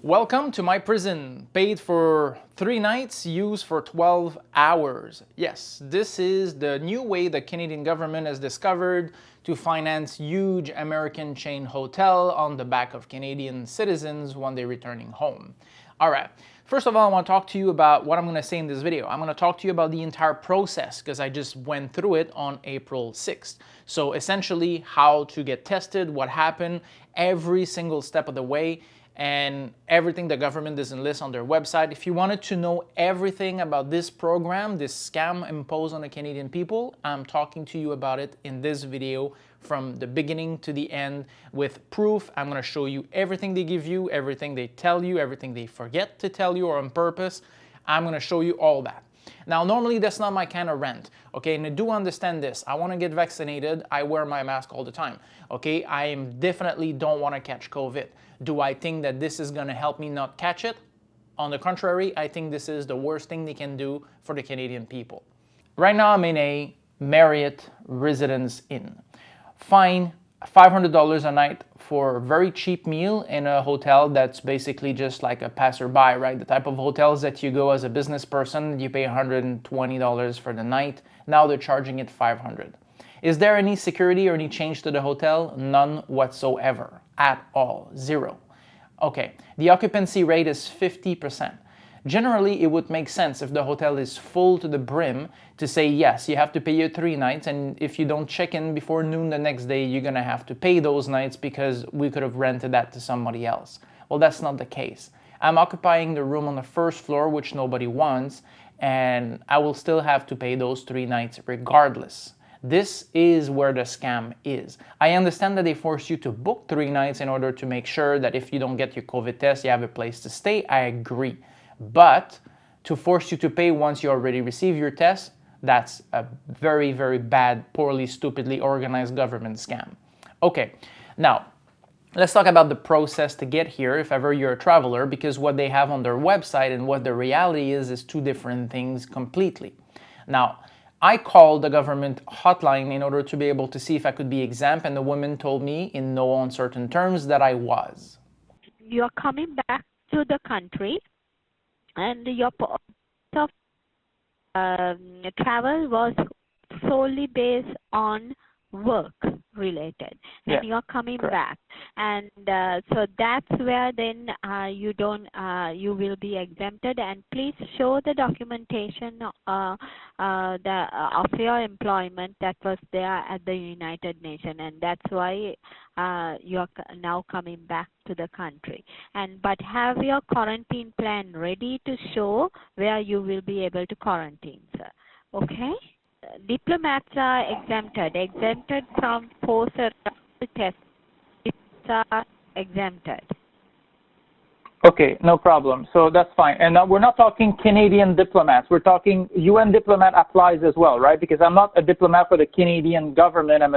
Welcome to my prison, paid for 3 nights, used for 12 hours. Yes, this is the new way the Canadian government has discovered to finance huge American chain hotel on the back of Canadian citizens when they're returning home. All right, first of all, I want to talk to you about what I'm going to say in this video. I'm going to talk to you about the entire process because I just went through it on April 6th. So essentially how to get tested, what happened, every single step of the way, and everything the government doesn't list on their website. If you wanted to know everything about this program, this scam imposed on the Canadian people, I'm talking to you about it in this video from the beginning to the end with proof. I'm going to show you everything they give you, everything they tell you, everything they forget to tell you or on purpose. I'm going to show you all that. Now, normally that's not my kind of rant, okay? And I do understand this. I want to get vaccinated. I wear my mask all the time, okay? I definitely don't want to catch COVID. Do I think that this is going to help me not catch it? On the contrary, I think this is the worst thing they can do for the Canadian people. Right now, I'm in a Marriott Residence Inn. Fine, $500 a night for a very cheap meal in a hotel that's basically just like a passerby, right? The type of hotels that you go as a business person, you pay $120 for the night. Now they're charging it $500. Is there any security or any change to the hotel? None whatsoever, at all, zero. Okay, the occupancy rate is 50%. Generally, it would make sense if the hotel is full to the brim to say, yes, you have to pay your 3 nights, and if you don't check in before noon the next day, you're gonna have to pay those nights because we could have rented that to somebody else. Well, that's not the case. I'm occupying the room on the first floor, which nobody wants, and I will still have to pay those 3 nights regardless. This is where the scam is. I understand that they force you to book 3 nights in order to make sure that if you don't get your COVID test, you have a place to stay. I agree. But to force you to pay once you already receive your test, that's a very, very bad, poorly, stupidly organized government scam. Okay, now let's talk about the process to get here if ever you're a traveler, because what they have on their website and what the reality is 2 different things completely. Now, I called the government hotline in order to be able to see if I could be exempt, and the woman told me in no uncertain terms that I was. You're coming back to the country and your point of travel was solely based on work related, and you're coming correct. back, and so that's where then you will be exempted. And please show the documentation of your employment that was there at the United Nations, and that's why you're now coming back to the country. But have your quarantine plan ready to show where you will be able to quarantine, sir. Okay? Diplomats are exempted from forced tests. Diplomats are exempted. Okay, no problem. So that's fine. And we're not talking Canadian diplomats. We're talking UN diplomat applies as well, right? Because I'm not a diplomat for the Canadian government. I'm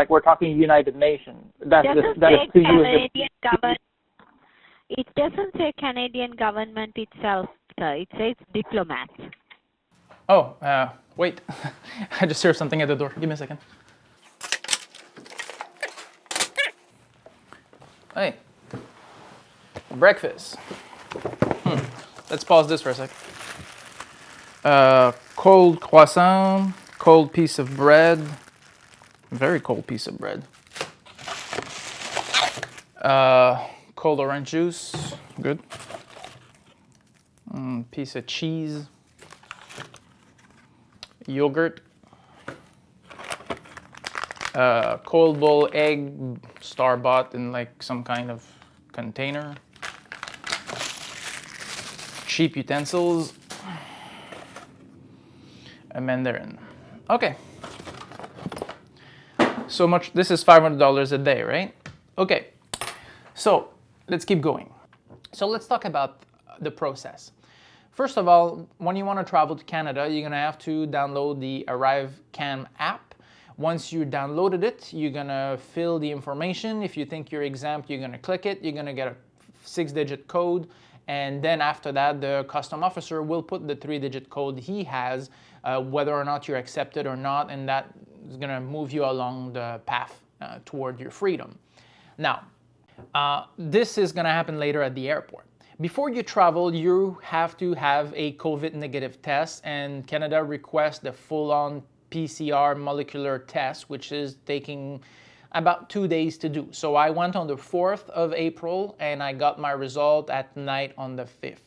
we're talking United Nations. That is to you. It doesn't say Canadian government itself, sir. It says diplomats. Oh, wait. I just heard something at the door. Give me a second. Hey. Breakfast. Let's pause this for a sec. Cold croissant, cold piece of bread. Very cold piece of bread. Cold orange juice. Good. Piece of cheese. Yogurt, cold bowl egg, star-bought in like some kind of container, cheap utensils, a mandarin. Okay, so much. This is $500 a day, right? Okay, so let's keep going. So let's talk about the process. First of all, when you want to travel to Canada, you're going to have to download the ArriveCan app. Once you downloaded it, you're going to fill the information. If you think you're exempt, you're going to click it. You're going to get a 6-digit code. And then after that, the custom officer will put the 3-digit code he has, whether or not you're accepted or not. And that is going to move you along the path toward your freedom. Now, This is going to happen later at the airport. Before you travel, you have to have a COVID negative test, and Canada requests the full-on PCR molecular test, which is taking about 2 days to do. So I went on the 4th of April and I got my result at night on the 5th.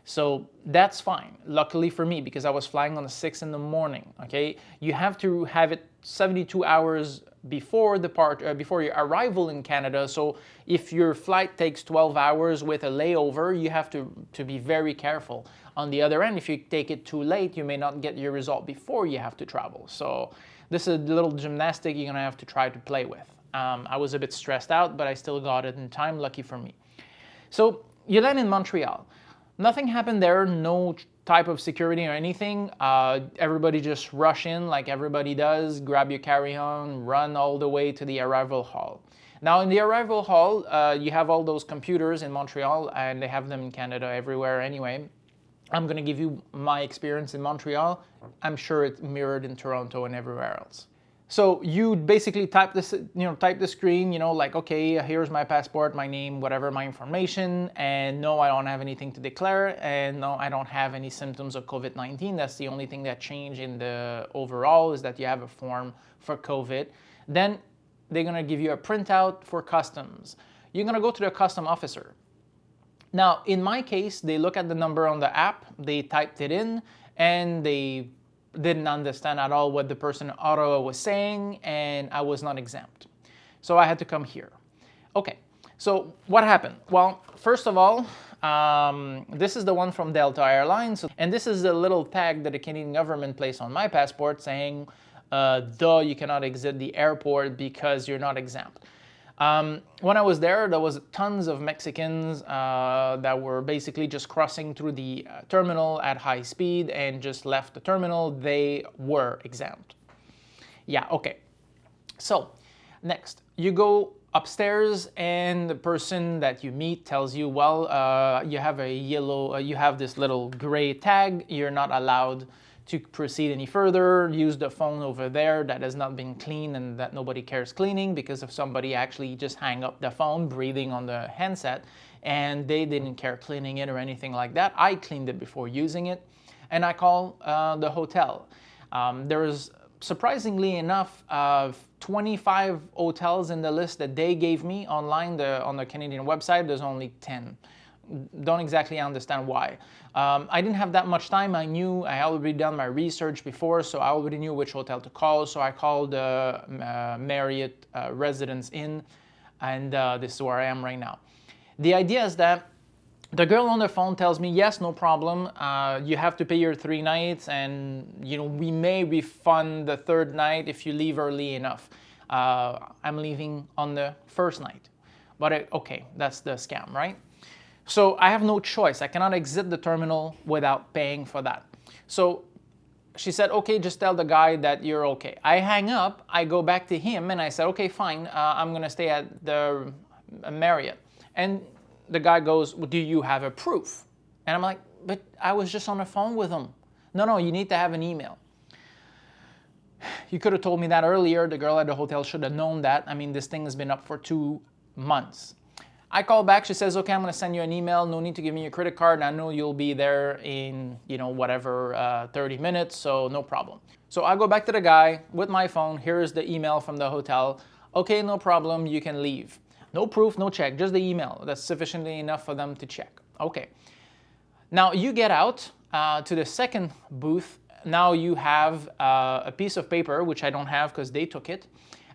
So that's fine, luckily for me, because I was flying on the 6th in the morning, okay? You have to have it 72 hours before before your arrival in Canada. So if your flight takes 12 hours with a layover, you have to be very careful. On the other end, if you take it too late, you may not get your result before you have to travel. So this is a little gymnastic you're gonna have to try to play with. I was a bit stressed out, but I still got it in time, lucky for me. So you land in Montreal. Nothing happened there, no type of security or anything. Everybody just rush in like everybody does, grab your carry-on, run all the way to the arrival hall. Now in the arrival hall, you have all those computers in Montreal, and they have them in Canada everywhere anyway. I'm gonna give you my experience in Montreal. I'm sure it's mirrored in Toronto and everywhere else. So you basically type this, type the screen, like, okay, here's my passport, my name, whatever, my information, and no, I don't have anything to declare, and no, I don't have any symptoms of COVID-19. That's the only thing that changed in the overall, is that you have a form for COVID. Then they're gonna give you a printout for customs. You're gonna go to the custom officer. Now, in my case, they look at the number on the app, they typed it in, and they didn't understand at all what the person in Ottawa was saying, and I was not exempt. So I had to come here. Okay, so what happened? Well, first of all, this is the one from Delta Airlines, and this is a little tag that the Canadian government placed on my passport saying, you cannot exit the airport because you're not exempt. When I was there was tons of Mexicans that were basically just crossing through the terminal at high speed and just left the terminal. They were exempt. Yeah, okay. So next, you go upstairs and the person that you meet tells you, well, you have a yellow, you have this little gray tag. You're not allowed to proceed any further. Use the phone over there that has not been cleaned and that nobody cares cleaning, because if somebody actually just hang up the phone breathing on the handset and they didn't care cleaning it or anything like that. I cleaned it before using it, and I call the hotel. There's surprisingly enough 25 hotels in the list that they gave me online. On the Canadian website, there's only 10. Don't exactly understand why. I didn't have that much time. I had already done my research before, so I already knew which hotel to call. So I called Marriott Residence Inn, and this is where I am right now. The idea is that the girl on the phone tells me, yes, no problem. You have to pay your 3 nights, and we may refund the 3rd night if you leave early enough. I'm leaving on the 1st night, but okay, that's the scam, right? So I have no choice. I cannot exit the terminal without paying for that. So she said, okay, just tell the guy that you're okay. I hang up, I go back to him, and I said, okay, fine, I'm gonna stay at the Marriott. And the guy goes, well, do you have a proof? And I'm like, but I was just on the phone with him. No, you need to have an email. You could have told me that earlier. The girl at the hotel should have known that. I mean, this thing has been up for 2 months. I call back, she says, okay, I'm gonna send you an email. No need to give me your credit card. I know you'll be there in, 30 minutes, so no problem. So I go back to the guy with my phone. Here's the email from the hotel. Okay, no problem, you can leave. No proof, no check, just the email. That's sufficiently enough for them to check. Okay. Now you get out to the second booth. Now you have a piece of paper, which I don't have because they took it.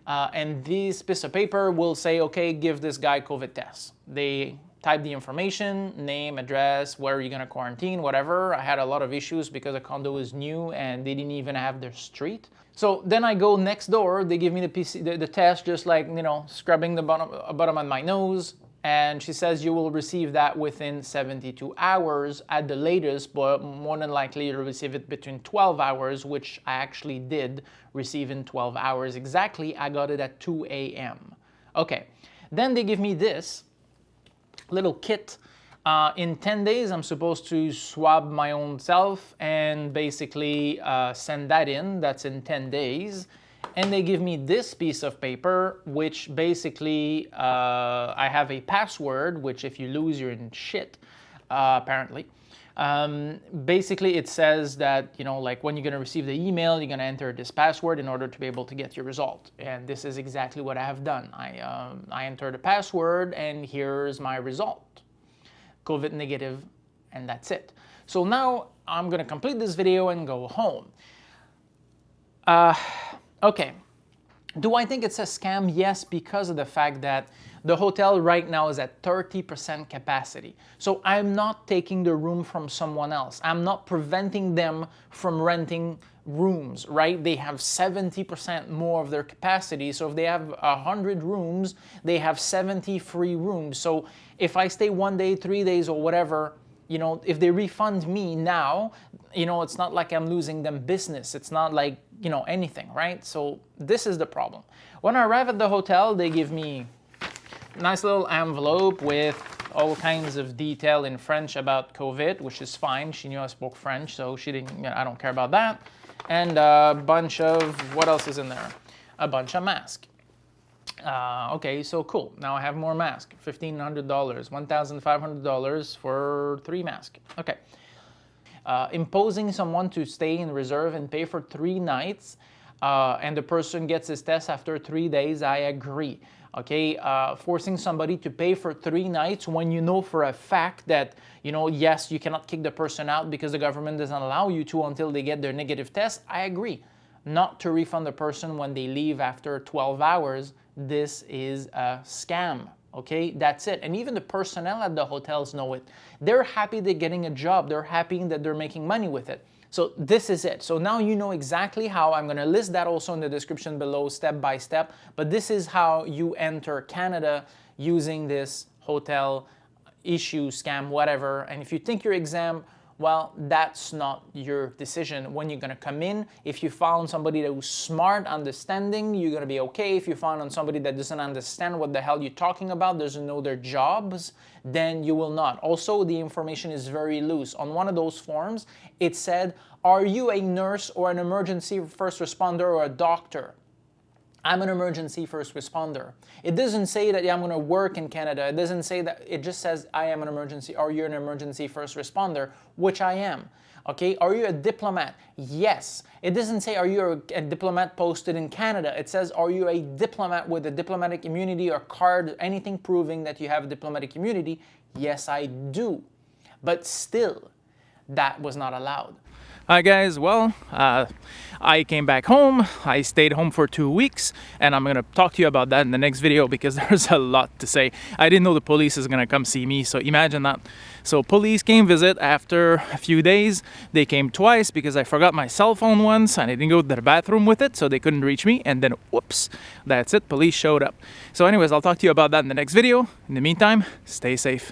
And this piece of paper will say, okay, give this guy COVID test. They type the information, name, address, where are you gonna quarantine, whatever. I had a lot of issues because the condo is new and they didn't even have their street. So then I go next door, they give me the test, just like, scrubbing the bottom of my nose. And she says you will receive that within 72 hours at the latest, but more than likely you'll receive it between 12 hours, which I actually did receive in 12 hours exactly. I got it at 2 a.m. Okay, then they give me this little kit. In 10 days, I'm supposed to swab my own self and basically send that in. That's in 10 days. and they give me this piece of paper, which basically I have a password, which if you lose, you're in shit, apparently. Basically, it says that, like when you're going to receive the email, you're going to enter this password in order to be able to get your result. And this is exactly what I have done. I entered a password, and here's my result. COVID negative, and that's it. So now I'm going to complete this video and go home. Okay. Do I think it's a scam? Yes, because of the fact that the hotel right now is at 30% capacity. So I'm not taking the room from someone else. I'm not preventing them from renting rooms, right? They have 70% more of their capacity. So if they have 100 rooms, they have 70 free rooms. So if I stay 1 day, 3 days, or whatever, if they refund me now, it's not like I'm losing them business. It's not like, anything, right? So this is the problem. When I arrive at the hotel, they give me a nice little envelope with all kinds of detail in French about COVID, which is fine. She knew I spoke French, so she didn't, I don't care about that. And a bunch of, what else is in there? A bunch of masks. Okay, so cool. Now I have more masks. $1,500, $1,500 for 3 masks. Okay. Imposing someone to stay in reserve and pay for 3 nights, and the person gets his test after 3 days, I agree. Okay, forcing somebody to pay for 3 nights when you know for a fact that, yes, you cannot kick the person out because the government doesn't allow you to until they get their negative test, I agree. Not to refund the person when they leave after 12 hours, this is a scam. Okay, that's it. And even the personnel at the hotels know it. They're happy they're getting a job. They're happy that they're making money with it. So this is it. So now you know exactly how. I'm going to list that also in the description below, step by step. But this is how you enter Canada using this hotel issue, scam, whatever. And if you think you're exempt, well, that's not your decision when you're going to come in. If you found somebody that was smart, understanding, you're going to be okay. If you found on somebody that doesn't understand what the hell you're talking about, doesn't know their jobs, then you will not. Also, the information is very loose. On one of those forms, it said, are you a nurse or an emergency first responder or a doctor? I'm an emergency first responder. It doesn't say that I'm going to work in Canada. It doesn't say that. It just says I am an emergency, or you're an emergency first responder, which I am. Okay, are you a diplomat? Yes. It doesn't say are you a diplomat posted in Canada. It says are you a diplomat with a diplomatic immunity or card, anything proving that you have diplomatic immunity? Yes, I do. But still, that was not allowed. Hi guys, well, I came back home. I stayed home for 2 weeks, and I'm gonna talk to you about that in the next video because there's a lot to say. I didn't know the police is gonna come see me, so imagine that. So police came visit after a few days. They came twice because I forgot my cell phone once and I didn't go to the bathroom with it, so they couldn't reach me, and then whoops, that's it, police showed up. So anyways, I'll talk to you about that in the next video. In the meantime, stay safe.